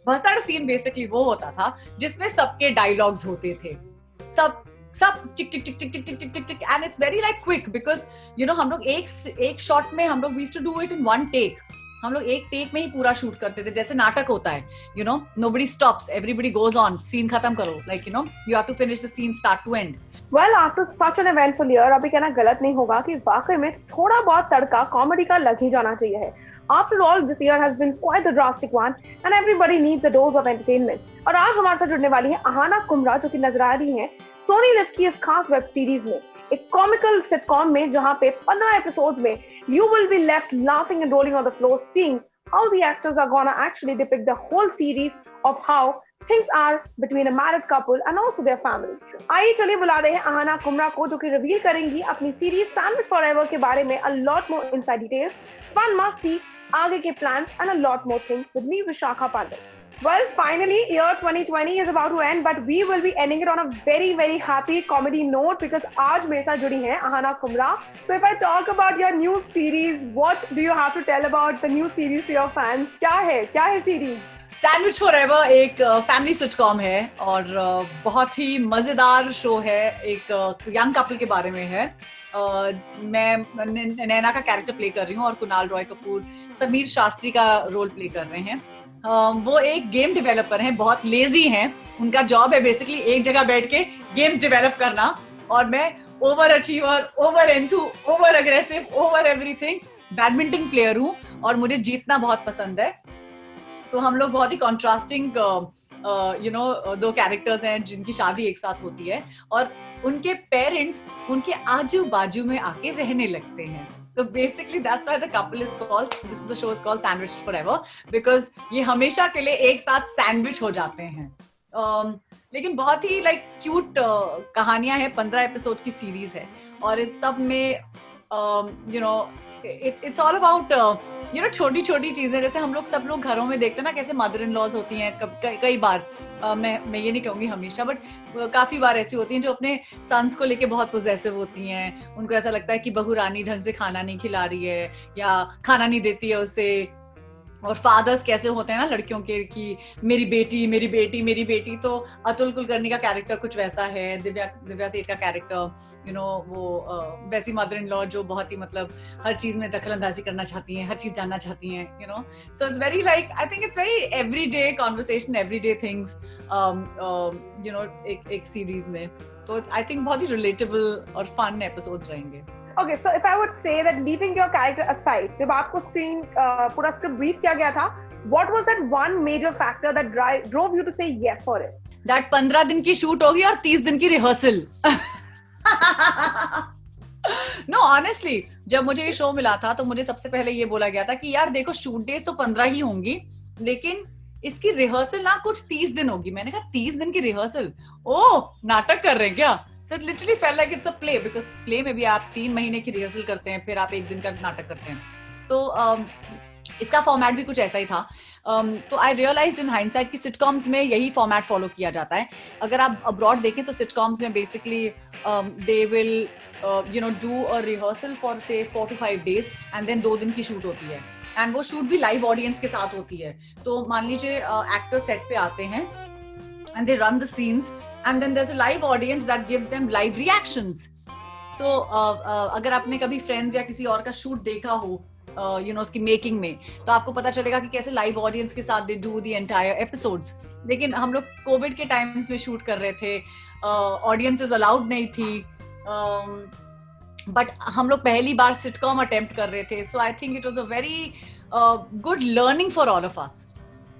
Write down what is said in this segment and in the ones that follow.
बहुत सारा scene basically वो होता था जिसमें सबके डायलॉग्स होते थे, सब चिक चिक चिक चिक चिक चिक चिक चिक चिक, and it's very like quick because you know हम लोग एक शॉट में हम लोग we used to do it in one take, हम लोग एक टेक में ही पूरा शूट करते थे, जैसे नाटक होता है, you know nobody stops, everybody goes on, scene खत्म करो, like you know you have to finish the scene start to end. Well, after such an eventful year, अभी कहना गलत नहीं होगा कि वाकई में थोड़ा बहुत तड़का कॉमेडी का लग ही जाना चाहिए है. After all, this year has been quite a drastic one, and everybody needs a dose of entertainment. और आज हमारे साथ जुड़ने वाली है अहाना कुमरा, जो कि नजर आ रही है सोनी लिव की इस खास वेब सीरीज में, एक कॉमिकल सिटकॉम में, जहां पे 15 एपिसोड्स में you will be left laughing and rolling on the floor, seeing how the actors are gonna actually depict the whole series of how things are between a married couple and also their family. आइए चलिए बुला रहे हैं अहाना कुमरा को, जो कि reveal करेंगी अपनी सीरीज सैंडविच फॉरएवर के बारे में a lot more inside details, fun मस्ती, आगे के plans and a lot more things with me, Vishakha Pandey. Well, finally, year 2020 is about to end, but we will be ending it on a very, very happy comedy note because आज मेरे साथ जुड़ी हैं अहाना कुमरा. So if I talk about your new series, what do you have to tell about the new series to your fans? क्या है series? Sandwich forever एक family sitcom है और बहुत ही मजेदार शो है, एक यंग कपल के बारे में है. मैं नैना का कैरेक्टर प्ले कर रही हूँ और कुणाल रॉय कपूर समीर शास्त्री का रोल प्ले कर रहे हैं. वो एक गेम डेवलपर हैं, बहुत लेजी हैं, उनका जॉब है बेसिकली एक जगह बैठ के गेम्स डेवलप करना, और मैं over achiever, over enthu, over aggressive, over everything badminton player हूँ और मुझे जीतना बहुत पसंद है. तो हम लोग बहुत ही कॉन्ट्रास्टिंग यू नो दो कैरेक्टर्स हैं जिनकी शादी एक साथ होती है और उनके पेरेंट्स उनके आजू बाजू में आके रहने लगते हैं. तो basically that's why the couple is called, this is the show is called sandwich forever, because ये हमेशा के लिए एक साथ सैंडविच हो जाते हैं. लेकिन बहुत ही लाइक क्यूट कहानियां हैं, 15 एपिसोड की सीरीज है और इस सब में you know it's all about you know छोटी छोटी चीजें, जैसे हम लोग सब लोग घरों में देखते हैं ना कैसे मदर इन लॉज होती हैं, कई बार मैं ये नहीं कहूंगी हमेशा, बट काफी बार ऐसी होती हैं जो अपने सन्स को लेके बहुत पोजेसिव होती हैं. उनको ऐसा लगता है कि बहू रानी ढंग से खाना नहीं खिला रही है या खाना नहीं देती है उसे. और फादर्स कैसे होते हैं ना लड़कियों के कि मेरी बेटी मेरी बेटी मेरी बेटी. तो अतुल कुलकर्णी का कैरेक्टर कुछ वैसा है, दिव्या सेठ का कैरेक्टर यू नो वो वैसी मदर इन लॉ जो बहुत ही मतलब हर चीज में दखल अंदाजी करना चाहती हैं, हर चीज जानना चाहती हैं, you know. So it's very like I think it's very everyday conversation, everyday things you know एक सीरीज में. तो आई थिंक बहुत ही रिलेटेबल और फन एपिसोड्स रहेंगे. Okay, so if I would say that leaving your character aside, जब आपको screen पूरा script brief किया गया था, what was that one major factor that drove you to say yes for it? That 15 दिन की shoot होगी और 30 दिन की रिहर्सल. No, honestly, जब मुझे ये शो मिला था तो मुझे सबसे पहले ये बोला गया था कि यार देखो शूट डेज तो 15 ही होंगी, लेकिन इसकी रिहर्सल ना कुछ 30 दिन होगी. मैंने कहा 30 दिन की रिहर्सल, ओह नाटक कर रहे हैं क्या? So it literally felt like it's a play because play में भी आप 3 महीने की रिहर्सल करते हैं, फिर आप एक दिन का नाटक करते हैं. तो इसका फॉर्मेट भी कुछ ऐसा ही था. तो आई रियलाइज्ड इन हाइंडसाइट कि सिटकॉम्स में यही फॉर्मेट फॉलो किया जाता है. अगर आप अब्रॉड देखें तो सिटकॉम्स में basically they will you know do a rehearsal for से 4 to 5 days एंड देन 2 दिन की शूट होती है, एंड वो शूट भी लाइव ऑडियंस के साथ होती है. तो मान लीजिए एक्टर सेट पे आते हैं and they run the scenes and then there's a live audience that gives them live reactions. So अगर आपने कभी Friends या किसी और का शूट देखा हो you know उसकी मेकिंग में, तो आपको पता चलेगा कि कैसे लाइव ऑडियंस के साथ they do the entire episodes. लेकिन हम लोग कोविड के टाइम्स में शूट कर रहे थे, ऑडियंसेस अलाउड नहीं थी, बट हम लोग पहली बार सिटकॉम अटेम्प्ट कर रहे थे. So I think it was a very good learning for all of us.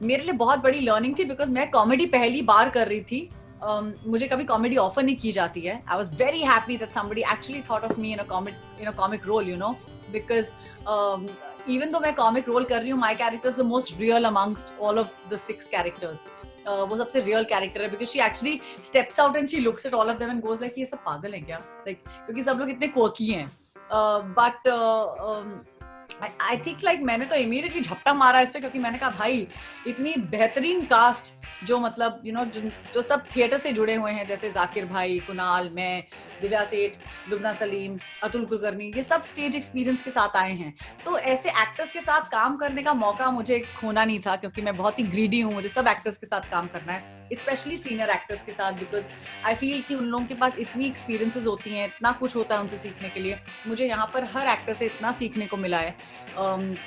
मेरे लिए बहुत बड़ी लर्निंग थी बिकॉज मैं कॉमेडी पहली बार कर रही थी. मुझे कभी कॉमेडी ऑफर नहीं की जाती है. I was very happy that somebody actually thought of me in a comic role, you know, because even though मैं कॉमिक रोल कर रही हूँ, my character is the most real amongst all of the 6 characters. वो सबसे real character है because she actually steps out and she looks at all of them and goes like ये सब पागल हैं क्या, लाइक क्योंकि सब लोग इतने कोकी हैं. बट आई थिंक लाइक मैंने तो इमीडिएटली झपटा मारा इस पे, क्योंकि मैंने कहा भाई इतनी बेहतरीन कास्ट जो मतलब जो सब थिएटर से जुड़े हुए हैं, जैसे जाकिर भाई, कुणाल, मैं, दिव्या सेठ, लुबना सलीम, अतुल कुलकर्णी, ये सब स्टेज एक्सपीरियंस के साथ आए हैं। तो ऐसे एक्टर्स के साथ काम करने का मौका मुझे खोना नहीं था, क्योंकि मैं बहुत ही ग्रीडी हूँ, मुझे सब एक्टर्स के साथ काम करना है, स्पेशली सीनियर एक्टर्स के साथ, बिकॉज आई फील कि उन लोगों के पास इतनी एक्सपीरियंसेस होती हैं, इतना कुछ होता है उनसे सीखने के लिए। मुझे यहाँ पर हर एक्टर से इतना सीखने को मिला है,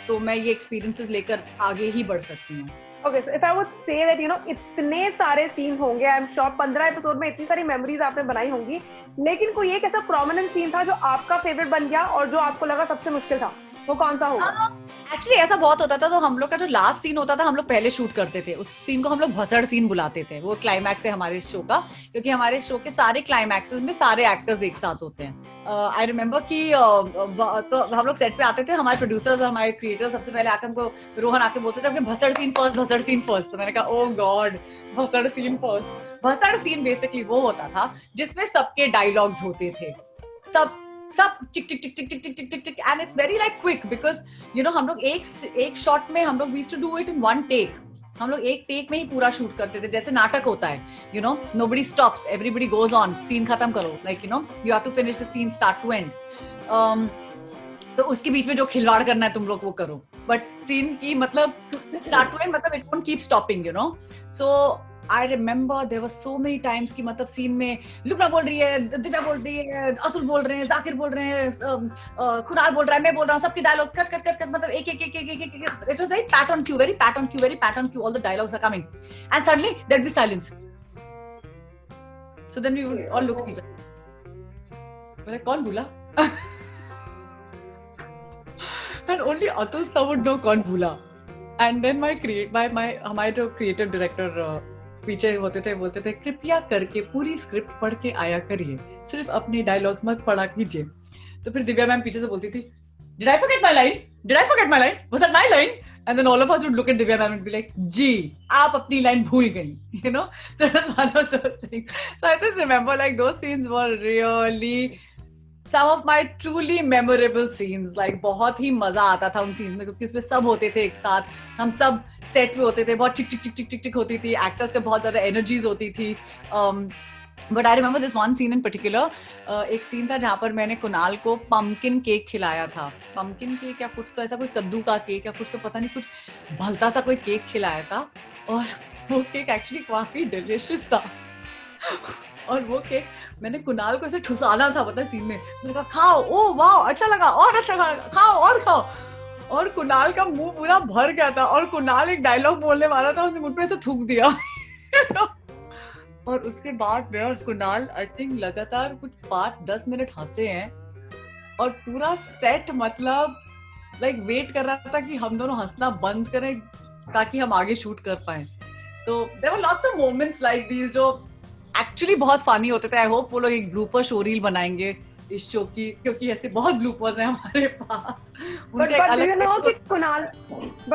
तो मैं ये एक्सपीरियंसेस लेकर आगे ही बढ़ सकती हूँ। Okay, so if I would say that इतने सारे सीन होंगे, आई एम श्योर 15 एपिसोड में इतनी सारी मेमोरीज आपने बनाई होंगी, लेकिन कोई एक ऐसा प्रोमिनेंट सीन था जो आपका फेवरेट बन गया और जो आपको लगा सबसे मुश्किल था, वो कौन सा होगा? एक्चुअली ऐसा बहुत होता था। तो हम लोग का जो लास्ट सीन होता था, हम लोग पहले शूट करते थे, उस सीन को हम लोग भसड़ सीन बुलाते थे। वो क्लाइमैक्स है हमारे शो का, क्योंकि हमारे शो के सारे क्लाइमैक्सेस में सारे एक्टर्स एक साथ होते हैं। आई रिमेम्बर कि तो हम लोग सेट पे आते थे, हमारे प्रोड्यूसर्स और हमारे क्रिएटर सबसे पहले आके हमको, रोहन आके बोलते थे भसड़ सीन फर्स्ट, भसड़ सीन फर्स्ट। तो मैंने कहा ओ गॉड, भसड़ सीन फर्स्ट। भसड़ सीन बेसिकली वो होता था जिसमें सबके डायलॉग्स होते थे, सब चिक चिक चिक चिक चिक चिक चिक चिक, and it's very like quick, because हम लोग एक शॉट में हम लोग we used to do it in one take. हम लोग एक टेक में ही पूरा शूट करते थे, जैसे नाटक होता है, nobody stops, everybody goes on, scene खत्म करो, like you have to finish the scene start to end. तो उसके बीच में जो खिलवाड़ करना है तुम लोग वो करो, बट सीन की मतलब स्टार्ट टू एंड, मतलब it won't keep stopping, so I remember there were so many times कि मतलब सीन में लुबना बोल रही है, दिव्या बोल रही है, अतुल बोल रहे हैं, जाकिर बोल रहे हैं, कुणाल बोल रहा है, मैं बोल रहा हूँ, सबके dialogue cut cut cut cut, मतलब एक it was like pat on cue, very pat on cue, very pat on cue, all the dialogues are coming and suddenly there'd be silence, so then we would all look at each other, we're like कौन बोला? and only Atul sir would know कौन बोला, and then हमारे जो creative director पीछे होते थे, बोलते थे कृपया करके पूरी स्क्रिप्ट पढ़ के आया करिए, सिर्फ अपने डायलॉग्स मत पढ़ा कीजिए। तो फिर दिव्या मैम पीछे से बोलती थी, Did I forget my line? Did I forget my line? Was that my line? And then all of us would look at Divya ma'am and be like, जी, आप अपनी line भूल गई, So it was one of those things. So I just remember like those scenes were really some of my truly memorable scenes. Like बहुत ही मजा आता था उन scenes में, क्योंकि उसमें सब होते थे एक साथ, हम सब set पे होते थे, बहुत चिक चिक चिक चिक चिक चिक होती थी, actors का बहुत ज्यादा energies होती थी. But I remember this one scene in particular. एक scene था जहाँ पर मैंने कुणाल को pumpkin cake खिलाया था. Pumpkin cake या कुछ तो ऐसा कोई कद्दू का केक या कुछ तो पता नहीं, कुछ भलता सा कोई केक खिलाया था, और वो केक एक्चुअली काफी डिलिशियस था. और वो केक मैंने कुणाल को ऐसे ठुसाना था, पता है सीन में. मैंने कहा खाओ, ओ वाह अच्छा लगा, और अच्छा खाओ और खाओ. और कुणाल का मुंह पूरा भर गया था, और कुणाल एक डायलॉग बोलने वाला था, उसने मुझ पे ऐसे थूक दिया. और उसके बाद मैं और कुणाल आई थिंक लगातार कुछ 5-10 मिनट हंसे हैं, और पूरा सेट मतलब लाइक वेट कर रहा था कि हम दोनों हंसना बंद करें ताकि हम आगे शूट कर पाए. तो there were lots of moments like these जो एक्चुअली बहुत फनी होते थे. आई होप वो लोग एक ब्लूपर शो रील बनाएंगे इस शो की, क्योंकि ऐसे बहुत ब्लूपर्स हैं हमारे पास. But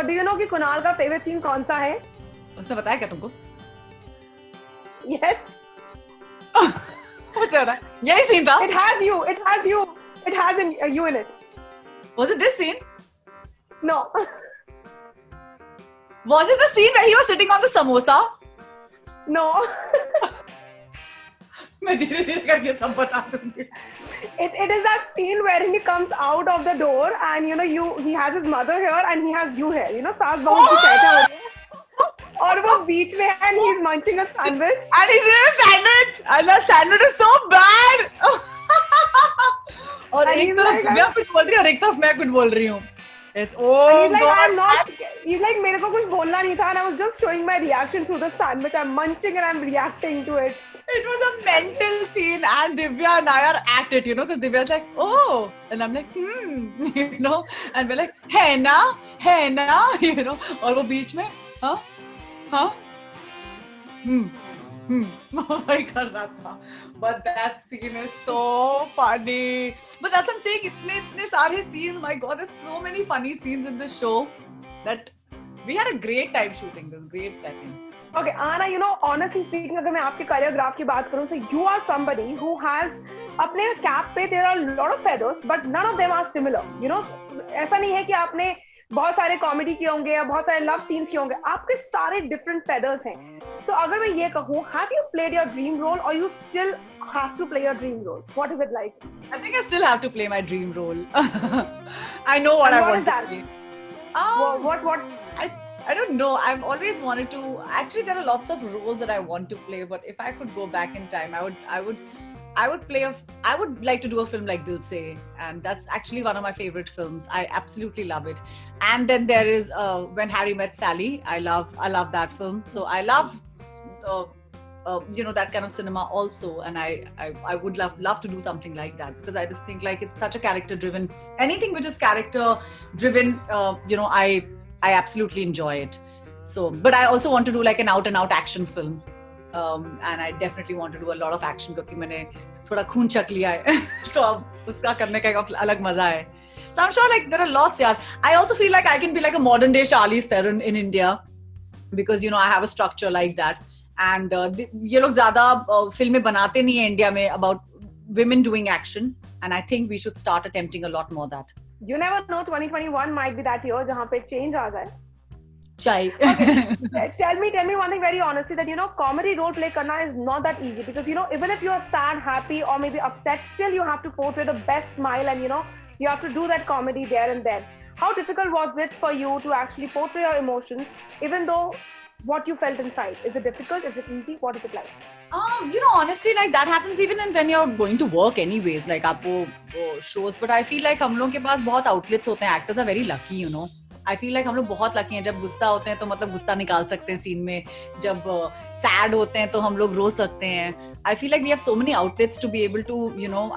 do you know कि कुणाल का फेवरेट सीन कौन सा है? उसने बताया क्या तुमको? Yes. मुझे पता है, यही सीन था. It has you in it. Was it this scene? No. Was it the scene where he was sitting on the samosa? No. मैं धीरे धीरे करके सब बता दूंगी. It is that scene where he comes out of the door and he has his mother here and he has you here. सास बहू की चर्चा हो रही है, और वो बीच में है and he's munching a sandwich. And he's eating a sandwich. And that sandwich is so bad. और एक तरफ दिव्या कुछ बोल रही है और एक तरफ मैं कुछ बोल रही हूँ. Yes. Oh God. He's like मेरे को कुछ बोलना नहीं था, and I was just showing my reaction through the sandwich. I'm munching and I'm reacting to it. It was a mental scene, and Divya and I are at it, because Divya's like, oh, and I'm like, and we're like, है ना, और वो बीच में, वही कर रहा था. But that scene is so funny. But that's what I'm saying, इतने सारे scenes, my God, there's so many funny scenes in this show that we had a great time shooting this, great time. Okay, Anna, honestly speaking, अगर मैं आपके career graph की बात करूँ, so you are somebody who has अपने cap पे there are lot of feathers but none of them are similar, you know. ऐसा नहीं है कि आपने बहुत सारे कॉमेडी किए होंगे या बहुत सारे लव सीन्स किए होंगे, आपके सारे डिफरेंट फेदर्स हैं। सो अगर मैं ये कहूँ, have you played your dream role और you still have to play your dream role? What is it like? I think I still have to play my dream role. I know what I want to play. What? I don't know. I've always wanted to. Actually, there are lots of roles that I want to play. But if I could go back in time, I would play I would like to do a film like Dil Se, and that's actually one of my favorite films. I absolutely love it. And then there is When Harry Met Sally. I love that film. So I love. That kind of cinema also, and I would love to do something like that, because I just think like it's such a character driven, anything which is character driven, I absolutely enjoy it. So but I also want to do like an out and out action film, and I definitely want to do a lot of action, क्योंकि मैंने थोड़ा खून चख लिया है तो अब उसका करने का एक अलग मजा है. So I'm sure like there are lots, यार. I also feel like I can be like a modern day Charlize Theron in India, because I have a structure like that. And ये लोग ज़्यादा फिल्में बनाते नहीं हैं इंडिया में about women doing action, and I think we should start attempting a lot more that. You never know, 2021 might be that year जहाँ पे change आ जाए. Okay. Tell me one thing very honestly, that comedy role play करना is not that easy, because even if you are sad, happy or maybe upset, still you have to portray the best smile, and you have to do that comedy there and then. How difficult was it for you to actually portray your emotions, even though what you felt inside? Is it difficult? Is it easy? What is it like? Honestly, like that happens even when you're going to work anyways, like आपको shows. But I feel like हम लोगों के पास बहुत outlets होते हैं. Actors are very lucky, I feel like हम लोग बहुत lucky हैं. जब गुस्सा होते हैं तो मतलब गुस्सा निकाल सकते हैं scene में. जब sad होते हैं तो हम लोग रो सकते हैं. I feel like we have so many outlets to be able to,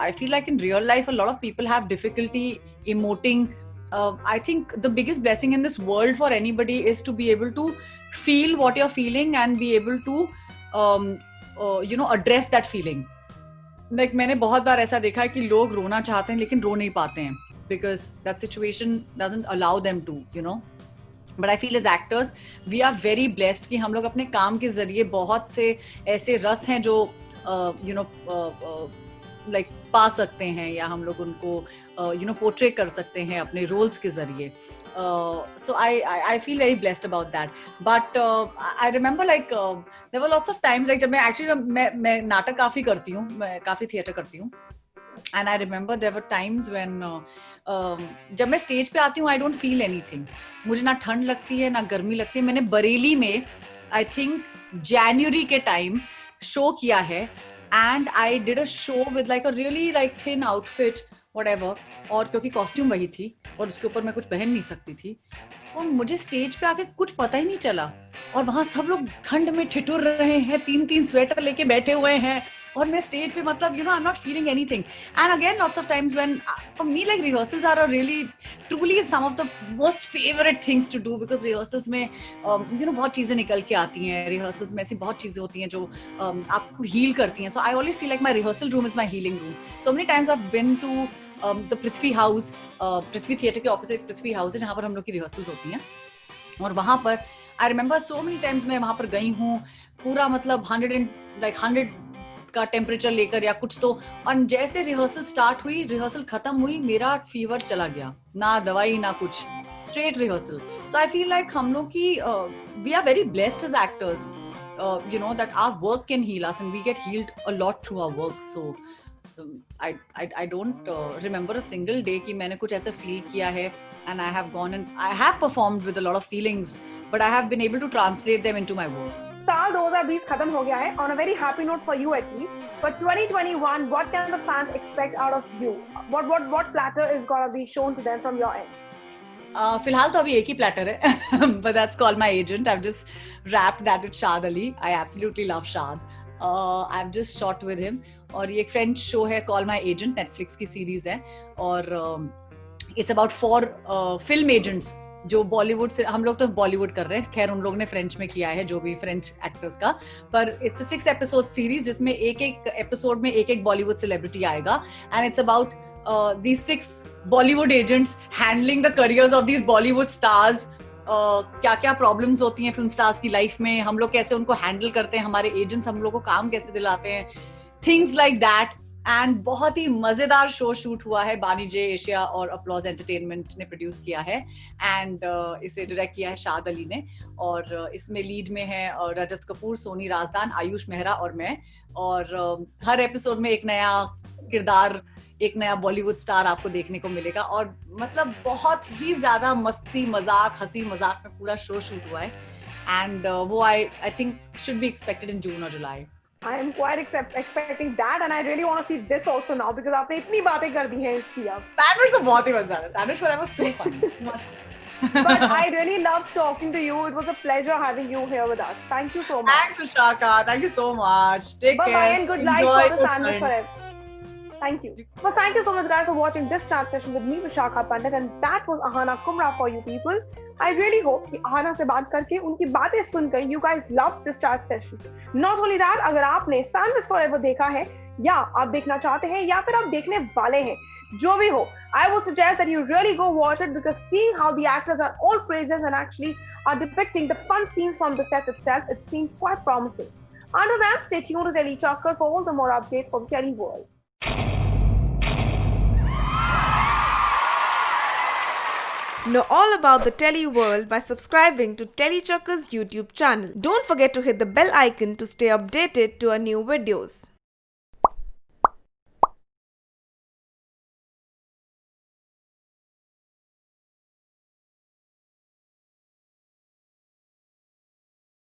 I feel like in real life a lot of people have difficulty emoting. I think the biggest blessing in this world for anybody is to be able to feel what you're feeling and be able to address that feeling. Like मैंने बहुत बार ऐसा देखा है कि लोग रोना चाहते हैं लेकिन रो नहीं पाते हैं, because that situation doesn't allow them to, But I feel as actors we are very blessed कि हम लोग अपने काम के जरिए बहुत से ऐसे रस हैं जो like पा सकते हैं, या हम लोग उनको पोर्ट्रे कर सकते हैं अपने रोल्स के जरिए. So I feel very blessed about that. But I remember like there were lots of times like जब मैं नाटक काफी करती हूँ, मैं काफी थिएटर करती हूँ, and I remember there were times when जब मैं स्टेज पे आती हूँ I don't feel anything. मुझे ना ठंड लगती है ना गर्मी लगती है. मैंने बरेली में I think जनवरी के टाइम शो किया है, and I did a show with like a really like thin outfit whatever, और क्योंकि कॉस्ट्यूम वही थी और उसके ऊपर मैं कुछ पहन नहीं सकती थी, और मुझे स्टेज पे आके कुछ पता ही नहीं चला, और वहां सब लोग ठंड में ठिठुर रहे हैं, 3 स्वेटर लेके बैठे हुए हैं, और मैं स्टेज पे मतलब I'm not feeling anything. And again lots of times when for me like rehearsals are a really truly some of the most favorite things to do, because rehearsals में बहुत चीजें निकल के आती हैं. rehearsals में ऐसी बहुत चीजें होती हैं जो आपको heal करती हैं. So I always see like my rehearsal room is my healing room. So many times I've been to the Prithvi House, Prithvi Theatre के opposite Prithvi House है जहाँ पर हम लोग की rehearsals होती हैं, और वहाँ पर I remember so many times मैं वहाँ पर गई हूँ पूरा मतलब 100 का टेम्परेचर लेकर या कुछ तो, और जैसे रिहर्सल स्टार्ट हुई, रिहर्सल खत्म हुई, मेरा फीवर चला गया, ना दवाई ना कुछ, straight rehearsal. So I feel like हम लोग की we are very blessed as actors, that our work can heal us and we get healed a lot through our work. So I don't remember a single day कि मैंने कुछ ऐसा feel किया है, and I have gone and I have performed with a lot of feelings, but I have been able to translate them into my work. साल 2020 खत्म हो गया है on a very happy note for you at least. But 2021, what can the fans expect out of you? What platter is gonna be shown to them from your end? फिलहाल तो अभी एक ही platter है, but that's called my agent. I've just wrapped that with Shad Ali. I absolutely love Shad. I've just shot with him. और ये एक French show है Call My Agent, Netflix की series है, और it's about 4 film agents जो बॉलीवुड से, हम लोग तो बॉलीवुड कर रहे हैं, खैर उन लोगों ने फ्रेंच में किया है जो भी फ्रेंच एक्टर्स का, पर इट्स अ 6 एपिसोड सीरीज जिसमें एक एपिसोड में एक बॉलीवुड सेलिब्रिटी आएगा, and it's about these 6 Bollywood agents handling the careers of these Bollywood stars. क्या क्या प्रॉब्लम्स होती हैं फिल्म स्टार्स की लाइफ में, हम लोग कैसे उनको हैंडल करते हैं, हमारे एजेंट्स हम लोग को काम कैसे दिलाते हैं, थिंग्स लाइक दैट. एंड बहुत ही मजेदार शो शूट हुआ है। बानी जे एशिया और अपलॉज एंटरटेनमेंट ने प्रोड्यूस किया है एंड इसे डायरेक्ट किया है शाद अली ने। और इसमें लीड में है रजत कपूर, सोनी राजदान, आयुष मेहरा और मैं। और हर एपिसोड में एक नया किरदार, एक नया बॉलीवुड स्टार आपको देखने को मिलेगा। और मतलब बहुत ही ज्यादा मस्ती मजाक, हंसी मजाक में पूरा शो शूट हुआ है एंड वो I think should be expected in June और July. I am quite expecting that, and I really want to see this also now because आपने इतनी बातें कर दी हैं इसकी अब। सैंडविच तो बहुत ही मजेदार है। Sandwich forever too fun. But I really loved talking to you. It was a pleasure having you here with us. Thank you so much. Thanks, Vishaka. Thank you so much. Take Bye care. bye and good luck Enjoy for the your sandwich fun. forever. Thank you. Well, thank you so much, guys, for watching this chat session with me, Vishaka Pandit, and that was Ahana Kumra for you people. I really hope कि Ahana से बात करके उनकी बातें सुनकर you guys loved this chat session. Not only that, अगर आपने Sandwich Forever देखा है या आप देखना चाहते हैं या फिर आप देखने वाले हैं, जो भी हो, I would suggest that you really go watch it because seeing how the actors are all praises and actually are depicting the fun scenes from the set itself, it seems quite promising. Until then, stay tuned to Telly Chakkar for all the more updates from Telly World. Know all about the Telly world by subscribing to Telly Chakkar's YouTube channel. Don't forget to hit the bell icon to stay updated to our new videos.